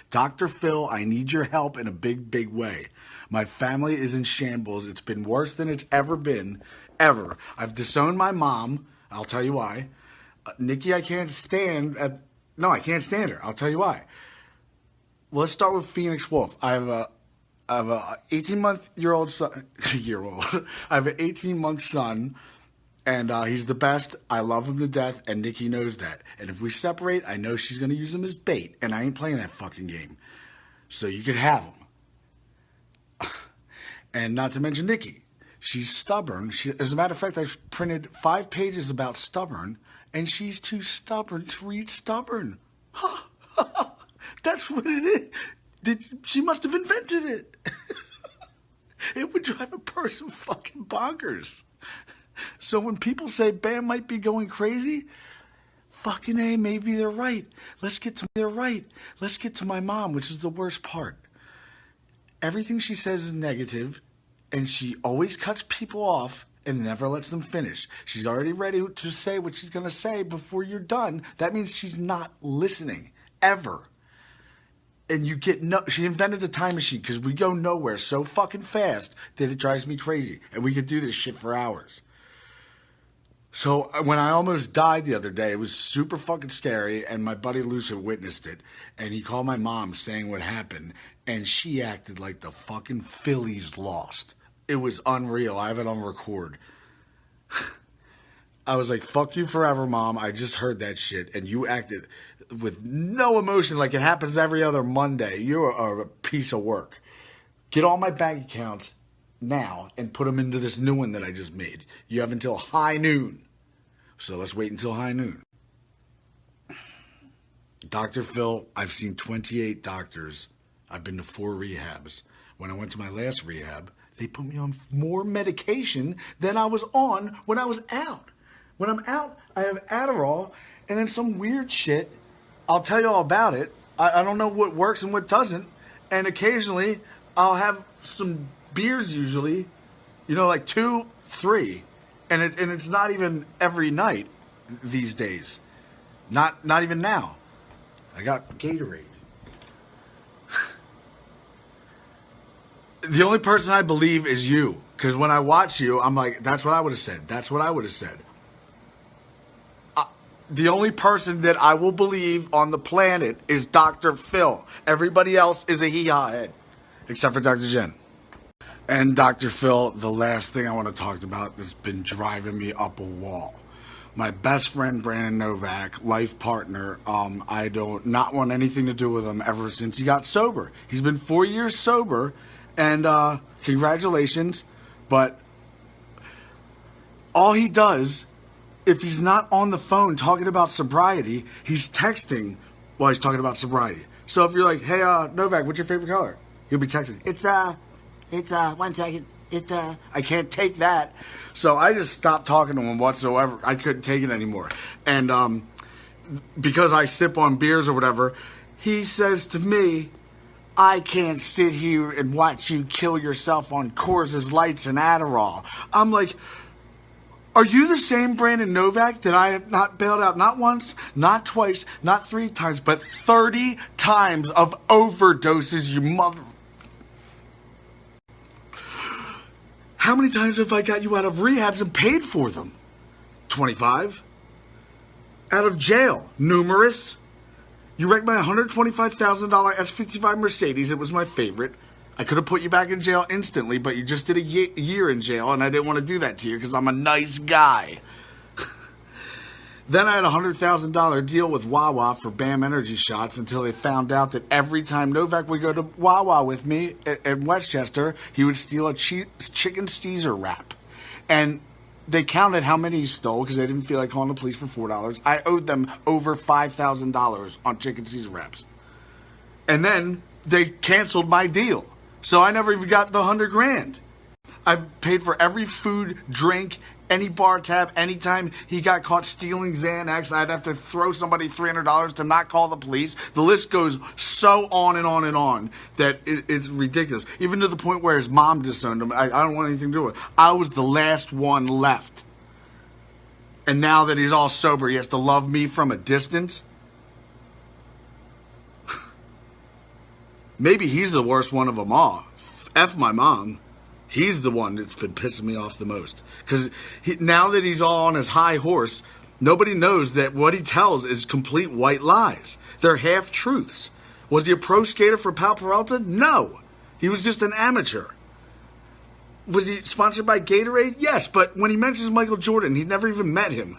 Dr. Phil, I need your help in a big, big way. My family is in shambles. It's been worse than it's ever been, ever. I've disowned my mom. I'll tell you why. Nikki, I can't stand. No, I can't stand her. I'll tell you why. Well, let's start with Phoenix Wolf. I have a 18-month-year-old son. I have an 18-month son, and he's the best. I love him to death, and Nikki knows that. And if we separate, I know she's going to use him as bait, and I ain't playing that fucking game. So you could have him. And not to mention Nikki. She's stubborn. As a matter of fact, I've printed 5 pages about stubborn, and she's too stubborn to read stubborn. That's what it is. She must have invented it. It would drive a person fucking bonkers. So when people say Bam might be going crazy, fucking A, maybe they're right. Let's get to my mom, which is the worst part. Everything she says is negative, and she always cuts people off and never lets them finish. She's already ready to say what she's going to say before you're done. That means she's not listening, ever. And she invented a time machine because we go nowhere so fucking fast that it drives me crazy. And we could do this shit for hours. So when I almost died the other day, it was super fucking scary. And my buddy Lucia witnessed it. And he called my mom saying what happened. And she acted like the fucking Phillies lost. It was unreal. I have it on record. I was like, fuck you forever, Mom. I just heard that shit. And you acted with no emotion like it happens every other Monday. You are a piece of work. Get all my bank accounts now and put them into this new one that I just made. You have until high noon. So let's wait until high noon. Dr. Phil, I've seen 28 doctors. I've been to 4 rehabs. When I went to my last rehab, they put me on more medication than I was on when I was out. When I'm out, I have Adderall and then some weird shit. I'll tell you all about it. I don't know what works and what doesn't. And occasionally, I'll have some beers usually, like 2, 3. And it's not even every night these days. Not even now. I got Gatorade. The only person I believe is you. Because when I watch you, I'm like, that's what I would have said. That's what I would have said. The only person that I will believe on the planet is Dr. Phil. Everybody else is a hee-haw head. Except for Dr. Jen. And Dr. Phil, the last thing I want to talk about that's been driving me up a wall. My best friend, Brandon Novak, life partner, I don't not want anything to do with him ever since he got sober. He's been 4 years sober, and congratulations. But all he does, if he's not on the phone talking about sobriety, he's texting while he's talking about sobriety. So if you're like, hey, Novak, what's your favorite color? He'll be texting, it's 1 second. I can't take that. So I just stopped talking to him whatsoever. I couldn't take it anymore. And because I sip on beers or whatever, he says to me, I can't sit here and watch you kill yourself on Coors Lights and Adderall. I'm like, are you the same Brandon Novak that I have not bailed out not once, not twice, not 3 times, but 30 times of overdoses, you mother... How many times have I got you out of rehabs and paid for them? 25. Out of jail. Numerous. You wrecked my $125,000 S55 Mercedes. It was my favorite. I could have put you back in jail instantly, but you just did a year in jail, and I didn't want to do that to you because I'm a nice guy. Then I had a $100,000 deal with Wawa for BAM energy shots until they found out that every time Novak would go to Wawa with me in Westchester, he would steal a chicken Caesar wrap. And they counted how many he stole because they didn't feel like calling the police for $4. I owed them over $5,000 on chicken Caesar wraps. And then they canceled my deal. So I never even got the $100,000. I've paid for every food, drink, any bar tab. Anytime he got caught stealing Xanax, I'd have to throw somebody $300 to not call the police. The list goes so on and on and on that it's ridiculous. Even to the point where his mom disowned him. I don't want anything to do with it. I was the last one left. And now that he's all sober, he has to love me from a distance. Maybe he's the worst one of them all. F my mom. He's the one that's been pissing me off the most. Because now that he's all on his high horse, nobody knows that what he tells is complete white lies. They're half-truths. Was he a pro skater for Pal Peralta? No. He was just an amateur. Was he sponsored by Gatorade? Yes, but when he mentions Michael Jordan, he never even met him.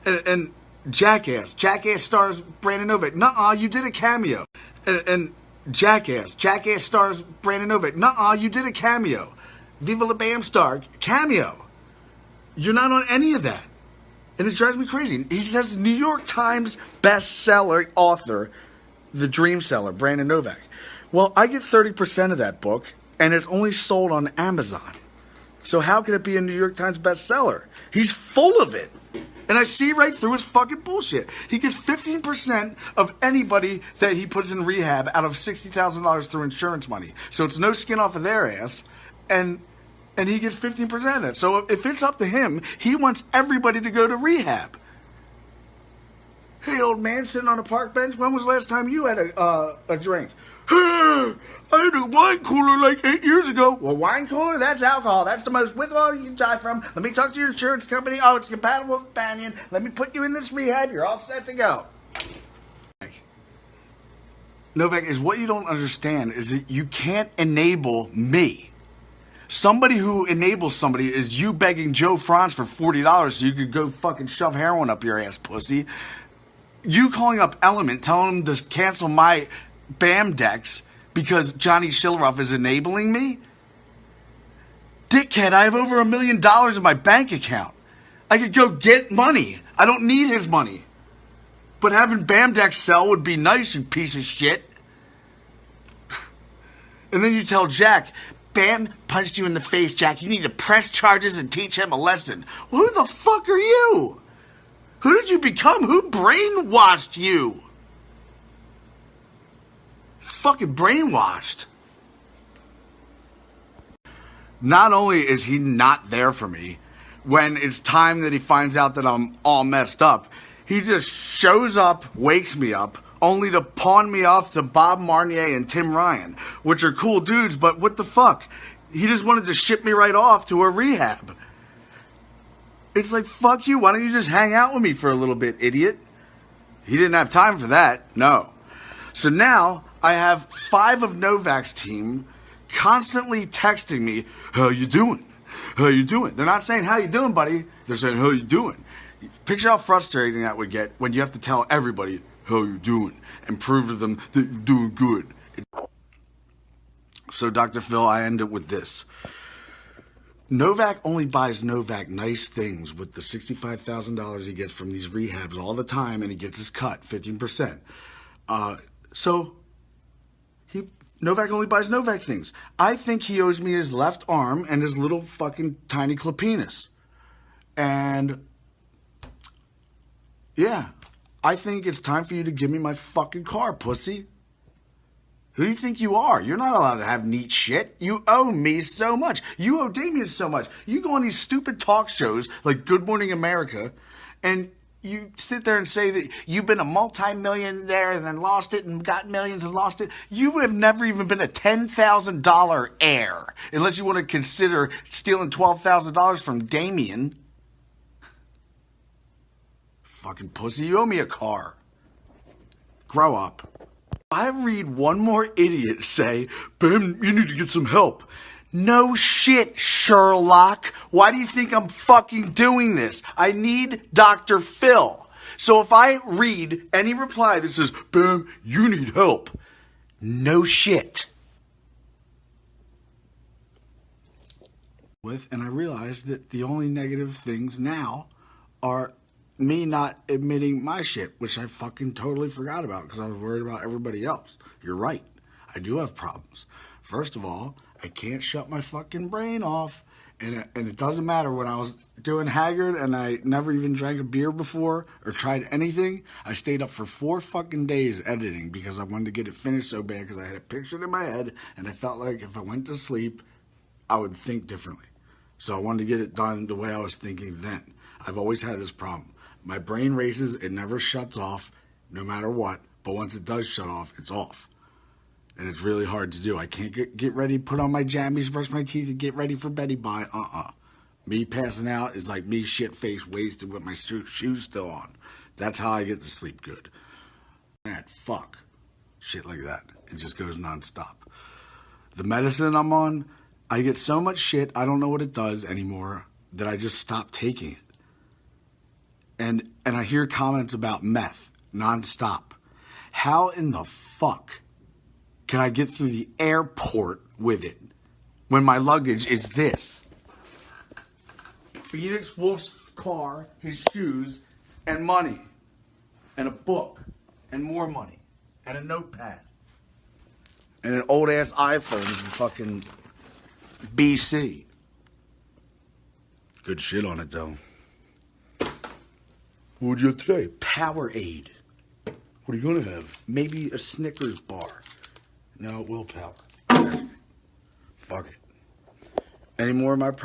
and Jackass stars Brandon Novak. Nuh-uh, you did a cameo. And Jackass stars Brandon Novak. Nuh-uh, you did a cameo. Viva La Bam star, cameo. You're not on any of that. And it drives me crazy. He says New York Times bestseller author, the dream seller, Brandon Novak. Well, I get 30% of that book, and it's only sold on Amazon. So how can it be a New York Times bestseller? He's full of it. And I see right through his fucking bullshit. He gets 15% of anybody that he puts in rehab out of $60,000 through insurance money. So it's no skin off of their ass. And he gets 15% of it. So if it's up to him, he wants everybody to go to rehab. Hey, old man sitting on a park bench, when was the last time you had a drink? I had a wine cooler like 8 years ago. Well, wine cooler? That's alcohol. That's the most withdrawal you can die from. Let me talk to your insurance company. Oh, it's compatible with Banyan. Let me put you in this rehab. You're all set to go. Novak, is what you don't understand is that you can't enable me. Somebody who enables somebody is you begging Joe Franz for $40 so you could go fucking shove heroin up your ass, pussy. You calling up Element, telling them to cancel my BAM decks because Johnny Shilleroff is enabling me? Dickhead, I have over $1 million in my bank account. I could go get money. I don't need his money. But having BAM decks sell would be nice, you piece of shit. And then you tell Jack, Bam punched you in the face, Jack. You need to press charges and teach him a lesson. Well, who the fuck are you? Who did you become? Who brainwashed you? Fucking brainwashed. Not only is he not there for me, when it's time that he finds out that I'm all messed up, he just shows up, wakes me up, only to pawn me off to Bob Marnier and Tim Ryan, which are cool dudes, but what the fuck? He just wanted to ship me right off to a rehab. It's like, fuck you, why don't you just hang out with me for a little bit, idiot? He didn't have time for that, no. So now, I have 5 of Novak's team constantly texting me, how you doing? How you doing? They're not saying, how you doing, buddy? They're saying, how you doing? Picture how frustrating that would get when you have to tell everybody how you doing and prove to them that you're doing good. So, Dr. Phil, I end it with this. Novak only buys Novak nice things with the $65,000 he gets from these rehabs all the time, and he gets his cut, 15%. Novak only buys Novak things. I think he owes me his left arm and his little fucking tiny clip-penis. And yeah, I think it's time for you to give me my fucking car, pussy. Who do you think you are? You're not allowed to have neat shit. You owe me so much. You owe Damien so much. You go on these stupid talk shows like Good Morning America, and you sit there and say that you've been a multi-millionaire and then lost it and got millions and lost it. You have never even been a $10,000 heir, unless you want to consider stealing $12,000 from Damien. Fucking pussy, you owe me a car. Grow up. I read one more idiot say, Ben, you need to get some help. No shit, Sherlock. Why do you think I'm fucking doing this? I need Dr. Phil. So if I read any reply that says, Ben, you need help, no shit. And I realized that the only negative things now are me not admitting my shit, which I fucking totally forgot about because I was worried about everybody else. You're right. I do have problems. First of all, I can't shut my fucking brain off. And it doesn't matter when I was doing Haggard and I never even drank a beer before or tried anything. I stayed up for 4 fucking days editing because I wanted to get it finished so bad because I had it pictured in my head and I felt like if I went to sleep, I would think differently. So I wanted to get it done the way I was thinking then. I've always had this problem. My brain races, it never shuts off, no matter what. But once it does shut off, it's off. And it's really hard to do. I can't get ready, put on my jammies, brush my teeth, and get ready for beddy by. Me passing out is like me shit-faced, wasted with my shoes still on. That's how I get to sleep good. That fuck. Shit like that. It just goes nonstop. The medicine I'm on, I get so much shit, I don't know what it does anymore, that I just stop taking it. And I hear comments about meth nonstop. How in the fuck can I get through the airport with it when my luggage is this? Phoenix Wolf's car, his shoes, and money. And a book. And more money. And a notepad. And an old ass iPhone from fucking BC. Good shit on it though. What would you have today? Powerade. What are you gonna have? Maybe a Snickers bar. No, willpower. Fuck it. Any more of my problems?